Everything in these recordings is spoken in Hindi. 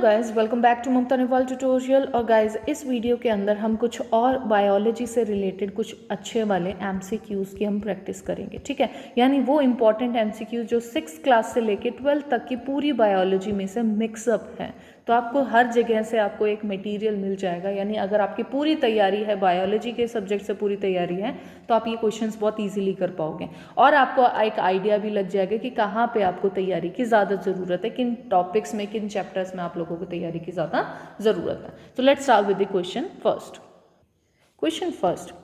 Guys, welcome back to Mamta Niwal tutorial. और गाइस, इस वीडियो के अंदर हम कुछ और बायोलॉजी से रिलेटेड कुछ अच्छे वाले एमसीक्यूज़ की हम प्रैक्टिस करेंगे। ठीक है, यानी वो इम्पॉर्टेंट एमसीक्यूज़ जो 6th क्लास से लेके 12th तक की पूरी बायोलॉजी में से मिक्सअप है। तो आपको हर जगह से आपको एक मटेरियल मिल जाएगा। यानी अगर आपकी पूरी तैयारी है, बायोलॉजी के सब्जेक्ट से पूरी तैयारी है, तो आप ये क्वेश्चंस बहुत ईजिली कर पाओगे और आपको एक आइडिया भी लग जाएगा कि कहाँ पे आपको तैयारी की ज़्यादा ज़रूरत है, किन टॉपिक्स में, किन चैप्टर्स में आप लोगों को तैयारी की ज़्यादा ज़रूरत है। तो let's start with the question first. Question first,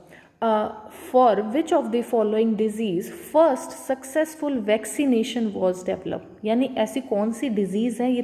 for which of the following disease first successful vaccination was develop. यानी ऐसी कौन सी डिजीज़ है, ये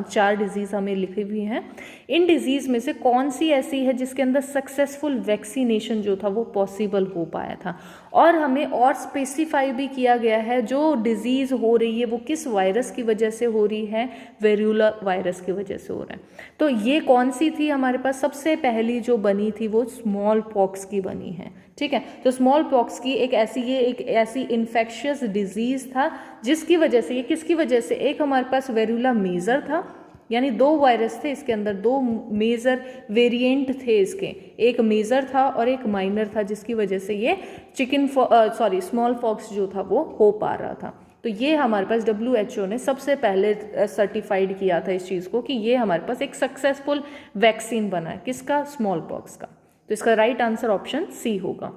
चार डिजीज़ हमें लिखी हुई हैं। इन डिजीज़ में से कौन सी ऐसी है जिसके अंदर सक्सेसफुल वैक्सीनेशन जो था वो पॉसिबल हो पाया था। और हमें और स्पेसिफाई भी किया गया है जो डिजीज़ हो रही है वो किस वायरस की वजह से हो रही है, वेरियोला वायरस की वजह से हो रहा है। तो ये कौन सी थी हमारे पास, सबसे पहली जो बनी थी वो स्मॉल पॉक्स की बनी है। ठीक है, तो स्मॉल पॉक्स की एक ऐसी इन्फेक्शियस डिजीज़ था जिसकी वजह से, ये किसकी वजह से, एक हमारे पास वेरियोला मेजर था, यानी दो वायरस थे इसके अंदर, दो मेजर वेरिएंट थे इसके, एक मेजर था और एक माइनर था, जिसकी वजह से ये स्मॉल पॉक्स जो था वो हो पा रहा था। तो ये हमारे पास WHO ने सबसे पहले सर्टिफाइड किया था इस चीज़ को कि ये हमारे पास एक सक्सेसफुल वैक्सीन बना है, किसका, स्मॉल पॉक्स का। तो इसका राइट आंसर ऑप्शन सी होगा।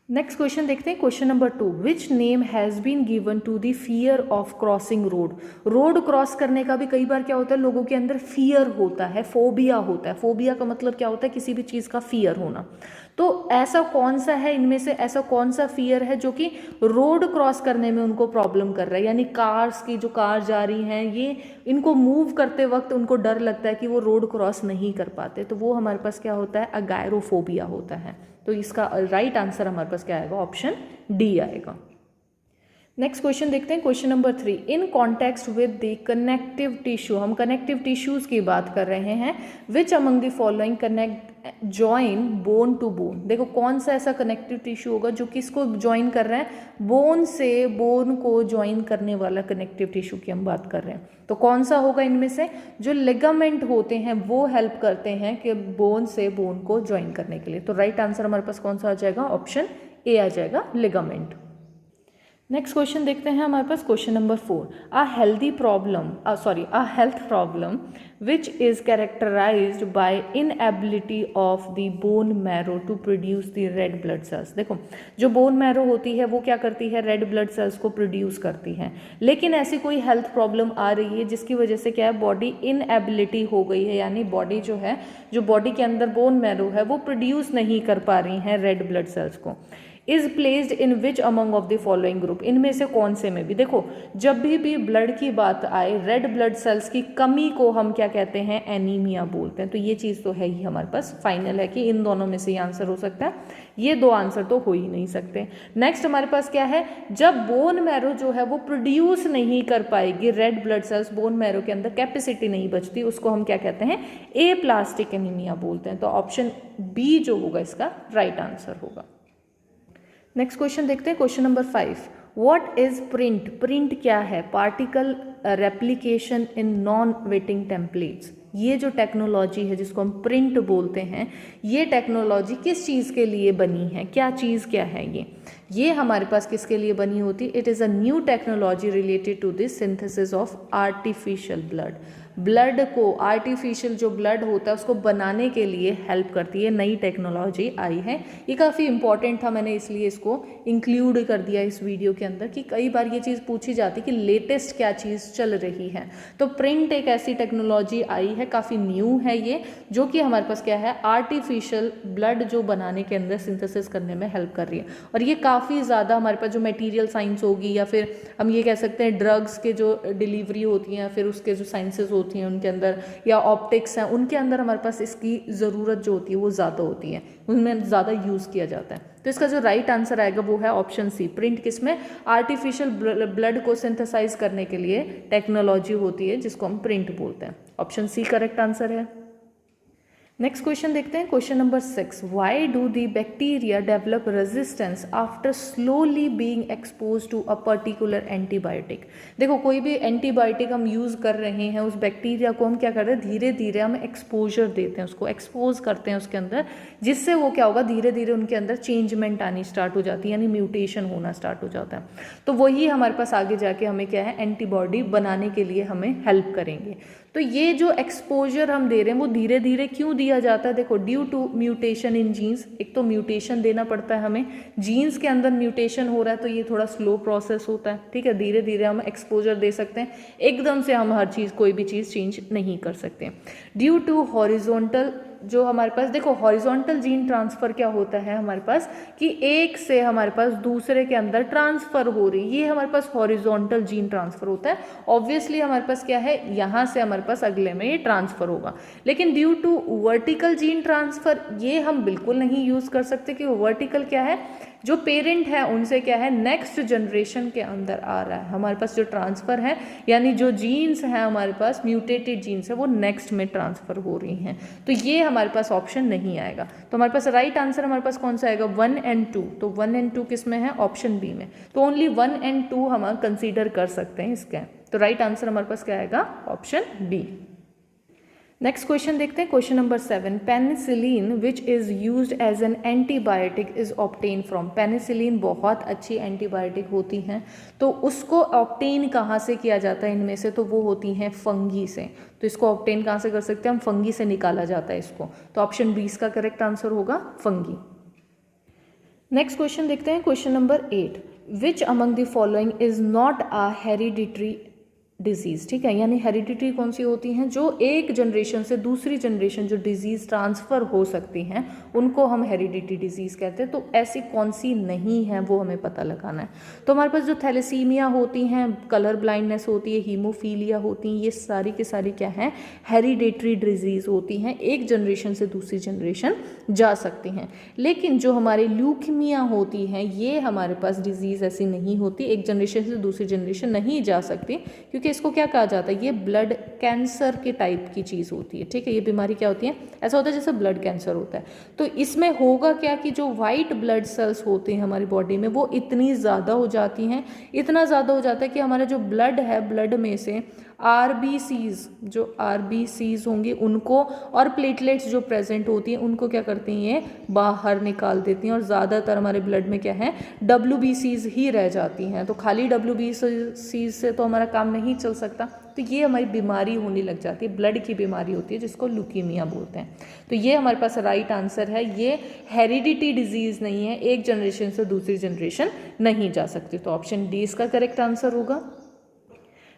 नेक्स्ट क्वेश्चन देखते हैं, question number 2। Which name has been given to the fear of crossing road. Road cross करने का भी कई बार क्या होता है, लोगों के अंदर फियर होता है, फोबिया होता है। फोबिया का मतलब क्या होता है, किसी भी चीज़ का फियर होना। तो ऐसा कौन सा है, इनमें से ऐसा कौन सा फियर है जो कि रोड क्रॉस करने में उनको प्रॉब्लम कर रहा है। यानी कार्स की, जो कार जा रही हैं, ये इनको मूव करते वक्त उनको डर लगता है कि वो रोड क्रॉस नहीं कर पाते। तो वो हमारे पास क्या होता है, अगायरोफोबिया होता है। तो इसका राइट आंसर हमारे पास क्या आएगा, ऑप्शन डी आएगा। नेक्स्ट क्वेश्चन देखते हैं, question number 3। In context with the connective tissue, हम कनेक्टिव टिश्यूज की बात कर रहे हैं। Which among the following connect join bone to bone. देखो कौन सा ऐसा कनेक्टिव टिश्यू होगा जो किसको ज्वाइन कर रहा है, बोन से बोन को ज्वाइन करने वाला कनेक्टिव टिश्यू की हम बात कर रहे हैं। तो कौन सा होगा इनमें से, जो लिगामेंट होते हैं वो हेल्प करते हैं कि बोन से बोन को ज्वाइन करने के लिए। तो राइट आंसर हमारे पास कौन सा आ जाएगा, ऑप्शन ए आ जाएगा, लिगामेंट। नेक्स्ट क्वेश्चन देखते हैं हमारे पास, question number 4। A health problem which is characterised by inability of the bone marrow to produce the red blood cells. देखो जो बोन मैरो होती है वो क्या करती है, रेड ब्लड सेल्स को प्रोड्यूस करती है। लेकिन ऐसी कोई हेल्थ प्रॉब्लम आ रही है जिसकी वजह से क्या है, बॉडी इनएबिलिटी हो गई है, यानी बॉडी जो है, जो बॉडी के अंदर बोन मैरो है वो प्रोड्यूस नहीं कर पा रही है रेड ब्लड सेल्स को। Is placed in which among of the following group. इनमें से कौन से में भी, देखो जब भी ब्लड की बात आए, रेड ब्लड सेल्स की कमी को हम क्या कहते हैं, एनीमिया बोलते हैं। तो ये चीज़ तो है ही हमारे पास फाइनल है कि इन दोनों में से ये आंसर हो सकता है, ये दो आंसर तो हो ही नहीं सकते। नेक्स्ट हमारे पास क्या है, जब बोन मैरो जो है वो प्रोड्यूस नहीं कर पाएगी red blood sales, bone marrow के अंदर कैपेसिटी नहीं बचती, उसको हम क्या कहते हैं, ए प्लास्टिक एनीमिया बोलते हैं। तो ऑप्शन बी जो होगा इसका राइट आंसर होगा। नेक्स्ट क्वेश्चन देखते हैं, question number 5। What is print. Print क्या है, particle replication in non waiting templates. ये जो टेक्नोलॉजी है जिसको हम प्रिंट बोलते हैं, ये टेक्नोलॉजी किस चीज़ के लिए बनी है, क्या चीज़ क्या है ये हमारे पास किसके लिए बनी होती है। It is a new technology related to this synthesis of artificial blood. Blood को, आर्टिफिशियल जो ब्लड होता है उसको बनाने के लिए हेल्प करती है, नई टेक्नोलॉजी आई है। ये काफ़ी इंपॉर्टेंट था, मैंने इसलिए इसको इंक्लूड कर दिया इस वीडियो के अंदर कि कई बार ये चीज़ पूछी जाती है कि लेटेस्ट क्या चीज़ चल रही है। तो प्रिंट एक ऐसी टेक्नोलॉजी आई है, काफ़ी न्यू है ये, जो कि हमारे पास क्या है, आर्टिफिशियल ब्लड जो बनाने के अंदर सिंथेसिस करने में हेल्प कर रही है। और ये काफ़ी ज़्यादा हमारे पास जो मटेरियल साइंस होगी, या फिर हम ये कह सकते हैं ड्रग्स के जो डिलीवरी होती हैं, या फिर उसके जो साइंसेज होती हैं उनके अंदर, या ऑप्टिक्स हैं उनके अंदर हमारे पास इसकी ज़रूरत जो होती है वो ज़्यादा होती है, उनमें ज़्यादा यूज़ किया जाता है। तो इसका जो राइट आंसर आएगा वो है ऑप्शन सी, प्रिंट। किसमें, आर्टिफिशियल ब्लड को सिंथेसाइज करने के लिए टेक्नोलॉजी होती है जिसको हम प्रिंट बोलते हैं। ऑप्शन सी करेक्ट आंसर है। नेक्स्ट क्वेश्चन देखते हैं, question number 6, why do the bacteria develop resistance after slowly being expose to a particular antibiotic. देखो कोई भी एंटीबायोटिक हम यूज़ कर रहे हैं, उस बैक्टीरिया को हम क्या कर रहे हैं, धीरे धीरे हम एक्सपोजर देते हैं, उसको एक्सपोज करते हैं उसके अंदर, जिससे वो क्या होगा, धीरे धीरे उनके अंदर चेंजमेंट आनी स्टार्ट हो जाती है, यानी म्यूटेशन होना स्टार्ट हो जाता है। तो वही हमारे पास आगे जाके हमें क्या है, एंटीबॉडी बनाने के लिए हमें हेल्प करेंगे। तो ये जो एक्सपोजर हम दे रहे हैं वो धीरे धीरे क्यों दिया जाता है, देखो due to mutation in genes. एक तो म्यूटेशन देना पड़ता है हमें, जीन्स के अंदर म्यूटेशन हो रहा है तो ये थोड़ा स्लो प्रोसेस होता है, ठीक है। धीरे धीरे हम एक्सपोजर दे सकते हैं, एकदम से हम हर चीज़ कोई भी चीज़ चेंज नहीं कर सकते। ड्यू टू हॉरिजॉन्टल, जो हमारे पास देखो हॉरिजॉन्टल जीन ट्रांसफ़र क्या होता है हमारे पास, कि एक से हमारे पास दूसरे के अंदर ट्रांसफ़र हो रही, ये हमारे पास हॉरिजॉन्टल जीन ट्रांसफ़र होता है। ऑब्वियसली हमारे पास क्या है, यहाँ से हमारे पास अगले में ये ट्रांसफ़र होगा। लेकिन due to vertical gene transfer ये हम बिल्कुल नहीं यूज़ कर सकते, कि वर्टिकल क्या है, जो पेरेंट है उनसे क्या है, नेक्स्ट जनरेशन के अंदर आ रहा है हमारे पास जो ट्रांसफ़र है, यानी जो जीन्स हैं हमारे पास, म्यूटेटेड जीन्स है, वो नेक्स्ट में ट्रांसफ़र हो रही हैं। तो ये हमारे पास ऑप्शन नहीं आएगा। तो हमारे पास राइट आंसर हमारे पास कौन सा आएगा, 1 और 2। तो 1 और 2 किस में है, ऑप्शन बी में। तो ओनली 1 और 2 हम कंसीडर कर सकते हैं इसके। तो राइट आंसर हमारे पास क्या आएगा, ऑप्शन बी। नेक्स्ट क्वेश्चन देखते हैं, question number 7, penicillin which is used as an antibiotic is obtain from. Penicillin बहुत अच्छी एंटीबायोटिक होती हैं, तो उसको ऑब्टेन कहाँ से किया जाता है इनमें से, तो वो होती हैं फंगी से। तो इसको ऑब्टेन कहाँ से कर सकते हैं हम, फंगी से निकाला जाता है इसको। तो ऑप्शन बी इसका करेक्ट आंसर होगा, फंगी। नेक्स्ट क्वेश्चन देखते हैं, question number 8, which among the following is not a hereditary disease. ठीक है, यानी हेरिडिटरी कौन सी होती हैं, जो एक जनरेशन से दूसरी जनरेशन जो डिजीज़ ट्रांसफ़र हो सकती हैं उनको हम हेरिडिटरी डिजीज़ कहते हैं। तो ऐसी कौन सी नहीं है वो हमें पता लगाना है। तो हमारे पास जो थैलेसीमिया होती हैं, कलर ब्लाइंडनेस होती है, हीमोफीलिया होती हैं, ये सारी की सारी क्या हैं, हेरिडिटरी डिजीज़ होती हैं, एक जनरेशन से दूसरी जनरेशन जा सकती हैं। लेकिन जो हमारे ल्यूकीमिया होती हैं, ये हमारे पास डिजीज़ ऐसी नहीं होती, एक जनरेशन से दूसरी जनरेशन नहीं जा सकती, क्योंकि इसको क्या कहा जाता है, ये ब्लड कैंसर के टाइप की चीज़ होती है। ठीक है, ये बीमारी क्या होती है, ऐसा होता है जैसे ब्लड कैंसर होता है। तो इसमें होगा क्या कि जो वाइट ब्लड सेल्स होते हैं हमारी बॉडी में, वो इतनी ज़्यादा हो जाती हैं, इतना ज़्यादा हो जाता है कि हमारा जो ब्लड है, ब्लड में से आरबीसीज, जो आरबीसीज होंगी उनको, और प्लेटलेट्स जो प्रेजेंट होती हैं उनको क्या करती हैं, ये बाहर निकाल देती हैं, और ज़्यादातर हमारे ब्लड में क्या है, डब्ल्यूबीसीज ही रह जाती हैं। तो खाली डब्ल्यूबीसीज से तो हमारा काम नहीं चल सकता, तो ये हमारी बीमारी होने लग जाती है, ब्लड की बीमारी होती है जिसको ल्यूकीमिया बोलते हैं। तो ये हमारे पास राइट आंसर है, ये हेरिडिटी डिजीज़ नहीं है, एक जनरेशन से दूसरी जनरेशन नहीं जा सकती। तो ऑप्शन डी इसका करेक्ट आंसर होगा।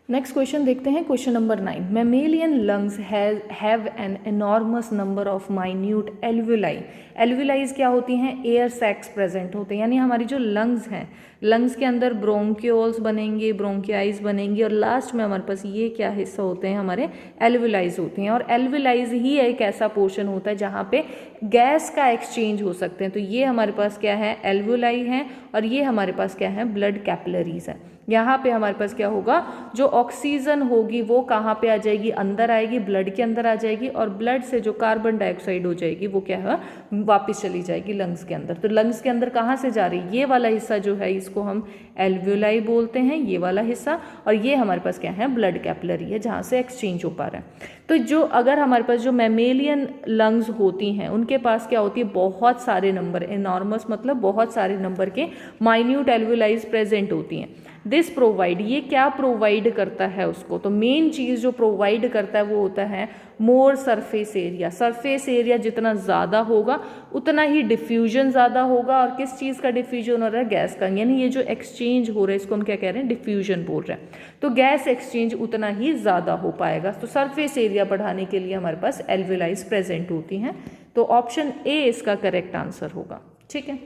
नेक्स्ट क्वेश्चन देखते हैं, question number 9, mammalian lungs have an enormous number of minute alveoli. Alveoli क्या होती हैं, एयर सैक्स प्रेजेंट होते हैं, यानी हमारी जो लंग्स हैं, लंग्स के अंदर ब्रोंक्यूल्स बनेंगे, ब्रोंकियाइज बनेंगी, और लास्ट में हमारे पास ये क्या हिस्सा होते हैं, हमारे एल्वुलाइज होते हैं। और एल्वुलाइज ही एक ऐसा पोर्शन होता है जहाँ पे गैस का एक्सचेंज हो सकते हैं। तो ये हमारे पास क्या है, एल्वुलाई हैं, और ये हमारे पास क्या है, ब्लड कैपिलरीज है। यहाँ पे हमारे पास क्या होगा, जो ऑक्सीजन होगी वो कहाँ पे आ जाएगी, अंदर आएगी, ब्लड के अंदर आ जाएगी, और ब्लड से जो कार्बन डाइऑक्साइड हो जाएगी वो क्या है, वापस चली जाएगी लंग्स के अंदर। तो लंग्स के अंदर कहाँ से जा रही, ये वाला हिस्सा जो है इसको हम एल्वुलाई बोलते हैं, ये वाला हिस्सा, और ये हमारे पास क्या है, ब्लड कैपिलरी है जहाँ से एक्सचेंज हो पा रहा है। तो जो अगर हमारे पास जो मैमेलियन लंग्स होती हैं उनके पास क्या होती है, बहुत सारे नंबर, एनॉर्मस मतलब बहुत सारे नंबर के माइन्यूट एल्वुलाइज प्रेजेंट होती हैं। दिस प्रोवाइड, ये क्या प्रोवाइड करता है उसको, तो मेन चीज़ जो प्रोवाइड करता है वो होता है मोर सरफेस एरिया। सरफेस एरिया जितना ज़्यादा होगा उतना ही डिफ्यूजन ज़्यादा होगा, और किस चीज़ का डिफ्यूजन हो रहा है, गैस का, यानी ये जो एक्सचेंज हो रहा है इसको हम क्या कह रहे हैं, डिफ्यूजन बोल रहे हैं। तो गैस एक्सचेंज उतना ही ज़्यादा हो पाएगा। तो सरफेस एरिया बढ़ाने के लिए हमारे पास एल्वुलाइज प्रेजेंट होती हैं। तो ऑप्शन ए इसका करेक्ट आंसर होगा। ठीक है,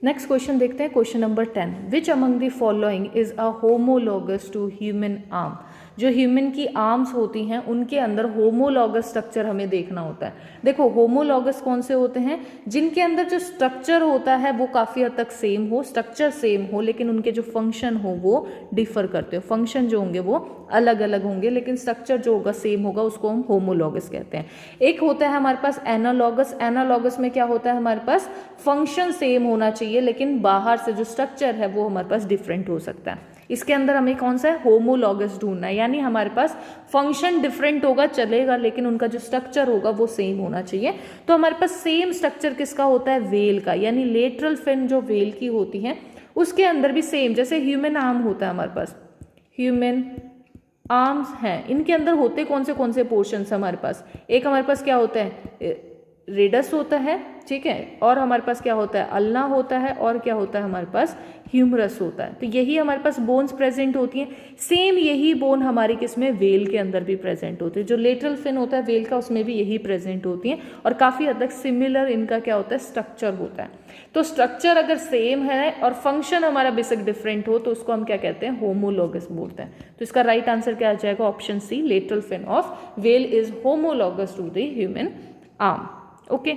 नेक्स्ट क्वेश्चन देखते हैं, question number 10, which among the following is a homologous to human arm. जो ह्यूमन की आर्म्स होती हैं उनके अंदर होमोलॉगस स्ट्रक्चर हमें देखना होता है। देखो होमोलॉगस कौन से होते हैं, जिनके अंदर जो स्ट्रक्चर होता है वो काफ़ी हद तक सेम हो, स्ट्रक्चर सेम हो, लेकिन उनके जो फंक्शन हो वो डिफर करते हो। फंक्शन जो होंगे वो अलग अलग होंगे, लेकिन स्ट्रक्चर जो होगा सेम होगा, उसको हम होमोलॉगस कहते हैं। एक होता है हमारे पास एनालॉगस। एनालॉगस में क्या होता है, हमारे पास फंक्शन सेम होना चाहिए, लेकिन बाहर से जो स्ट्रक्चर है वो हमारे पास डिफरेंट हो सकता है। इसके अंदर हमें कौन सा है, होमोलॉगस ढूंढना है, यानी हमारे पास फंक्शन डिफरेंट होगा चलेगा, लेकिन उनका जो स्ट्रक्चर होगा वो सेम होना चाहिए। तो हमारे पास सेम स्ट्रक्चर किसका होता है, वेल का, यानी लेटरल फिन जो वेल की होती है उसके अंदर भी सेम, जैसे ह्यूमन आर्म होता है हमारे पास, ह्यूमन आर्म्स हैं, इनके अंदर होते कौन से पोर्शंस हमारे पास, एक हमारे पास क्या होता है, रेडस होता है, ठीक है, और हमारे पास क्या होता है, अल्ना होता है, और क्या होता है हमारे पास, ह्यूमरस होता है। तो यही हमारे पास बोन्स प्रेजेंट होती हैं। सेम यही बोन हमारी किसमें, वेल के अंदर भी प्रेजेंट होती है। जो लेटरल फिन होता है वेल का, उसमें भी यही प्रेजेंट होती हैं, और काफ़ी हद तक सिमिलर इनका क्या होता है, स्ट्रक्चर होता है। तो स्ट्रक्चर अगर सेम है और फंक्शन हमारा बेसिक डिफरेंट हो तो उसको हम क्या कहते हैं, होमोलॉगस बोलते हैं। तो इसका राइट आंसर क्या आ जाएगा, option C, lateral fin of whale is homologous to the human arm. Okay,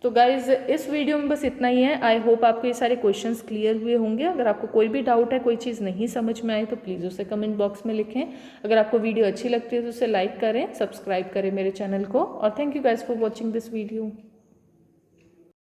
तो गाइज इस वीडियो में बस इतना ही है। आई होप आपको ये सारे क्वेश्चंस क्लियर हुए होंगे। अगर आपको कोई भी डाउट है, कोई चीज़ नहीं समझ में आई तो प्लीज़ उसे कमेंट बॉक्स में लिखें। अगर आपको वीडियो अच्छी लगती है तो उसे लाइक करें, सब्सक्राइब करें मेरे चैनल को, और thank you guys for watching this video.